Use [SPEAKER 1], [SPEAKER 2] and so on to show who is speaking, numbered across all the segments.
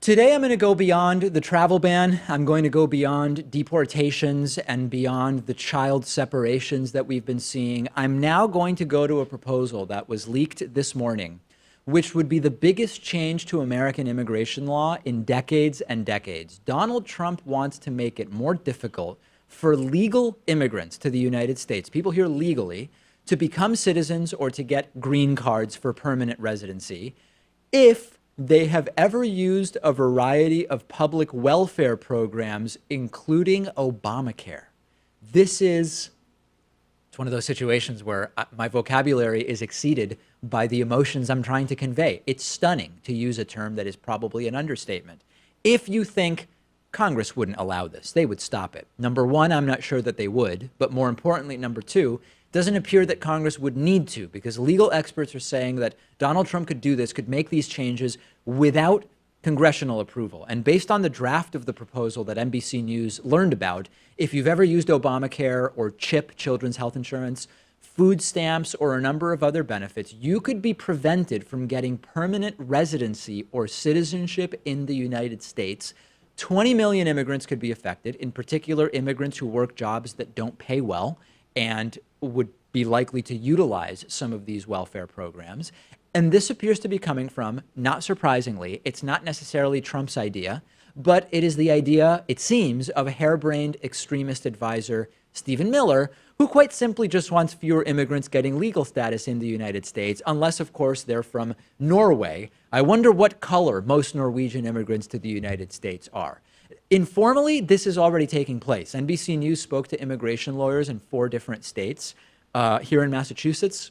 [SPEAKER 1] Today, I'm going to go beyond the travel ban. I'm going to go beyond deportations and beyond the child separations that we've been seeing. I'm now going to go to a proposal that was leaked this morning, which would be the biggest change to American immigration law in decades and decades. Donald Trump wants to make it more difficult for legal immigrants to the United States, people here legally, to become citizens or to get green cards for permanent residency if they have ever used a variety of public welfare programs, including Obamacare. It's one of those situations where my vocabulary is exceeded by the emotions I'm trying to convey. It's stunning, to use a term that is probably an understatement. If you think Congress wouldn't allow this, they would stop it. Number one, I'm not sure that they would, but more importantly, number two, doesn't appear that Congress would need to, because legal experts are saying that Donald Trump could do this, could make these changes without congressional approval. And based on the draft of the proposal that NBC News learned about, if you've ever used Obamacare or CHIP, Children's Health Insurance, food stamps, or a number of other benefits, you could be prevented from getting permanent residency or citizenship in the United States. 20 million immigrants could be affected, in particular immigrants who work jobs that don't pay well and would be likely to utilize some of these welfare programs. And this appears to be coming from, not surprisingly, it's not necessarily Trump's idea, but it is the idea, it seems, of a harebrained extremist advisor, Stephen Miller, who quite simply just wants fewer immigrants getting legal status in the United States, unless, of course, they're from Norway. I wonder what color most Norwegian immigrants to the United States are. Informally, this is already taking place. NBC News spoke to immigration lawyers in 4 different states, here in Massachusetts,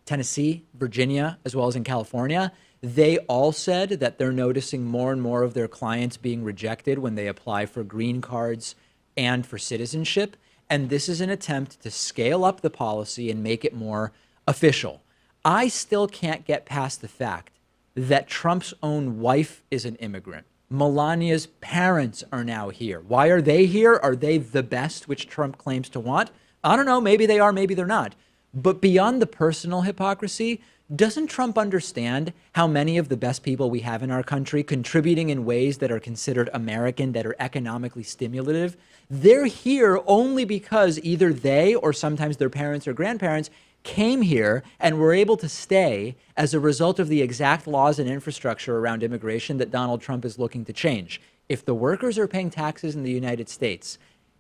[SPEAKER 1] Tennessee, Virginia, as well as in California. They all said that they're noticing more and more of their clients being rejected when they apply for green cards and for citizenship. And this is an attempt to scale up the policy and make it more official. I still can't get past the fact that Trump's own wife is an immigrant. Melania's parents are now here. Why are they here? Are they the best, which Trump claims to want? I don't know. Maybe they are, maybe they're not. But beyond the personal hypocrisy, doesn't Trump understand how many of the best people we have in our country contributing in ways that are considered American, that are economically stimulative? They're here only because either they or sometimes their parents or grandparents came here and were able to stay as a result of the exact laws and infrastructure around immigration that Donald Trump is looking to change. If the workers are paying taxes in the United States,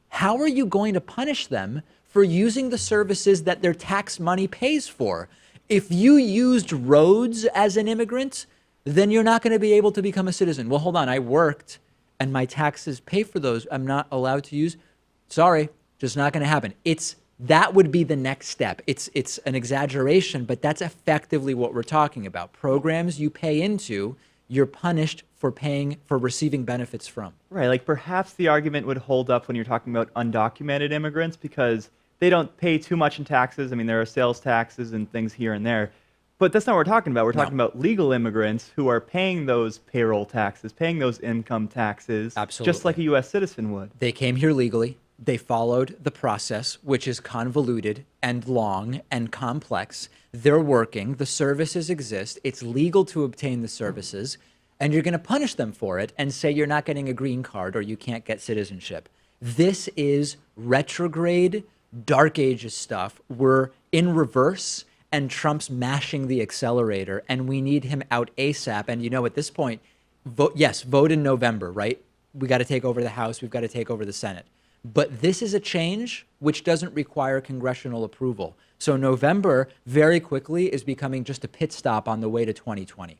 [SPEAKER 1] how are you going to punish them for using the services that their tax money pays for? If you used roads as an immigrant, then you're not going to be able to become a citizen. Well, hold on, I worked and my taxes pay for those. I'm not allowed to use. Sorry, just not going to happen. That would be the next step. It's an exaggeration, but that's effectively what we're talking about. Programs you pay into, you're punished for receiving benefits from.
[SPEAKER 2] Right, like perhaps the argument would hold up when you're talking about undocumented immigrants because they don't pay too much in taxes. I mean, there are sales taxes and things here and there. But that's not what we're talking about. We're talking about legal immigrants who are paying those payroll taxes, paying those income taxes,
[SPEAKER 1] Absolutely.
[SPEAKER 2] Just like a U.S. citizen would.
[SPEAKER 1] They came here legally. They followed the process, which is convoluted and long and complex. They're working. The services exist. It's legal to obtain the services. And you're going to punish them for it and say you're not getting a green card or you can't get citizenship. This is retrograde, dark ages stuff. We're in reverse and Trump's mashing the accelerator and we need him out ASAP. And at this point, vote in November, right? We got to take over the House. We've got to take over the Senate. But this is a change which doesn't require congressional approval. So November very quickly is becoming just a pit stop on the way to 2020.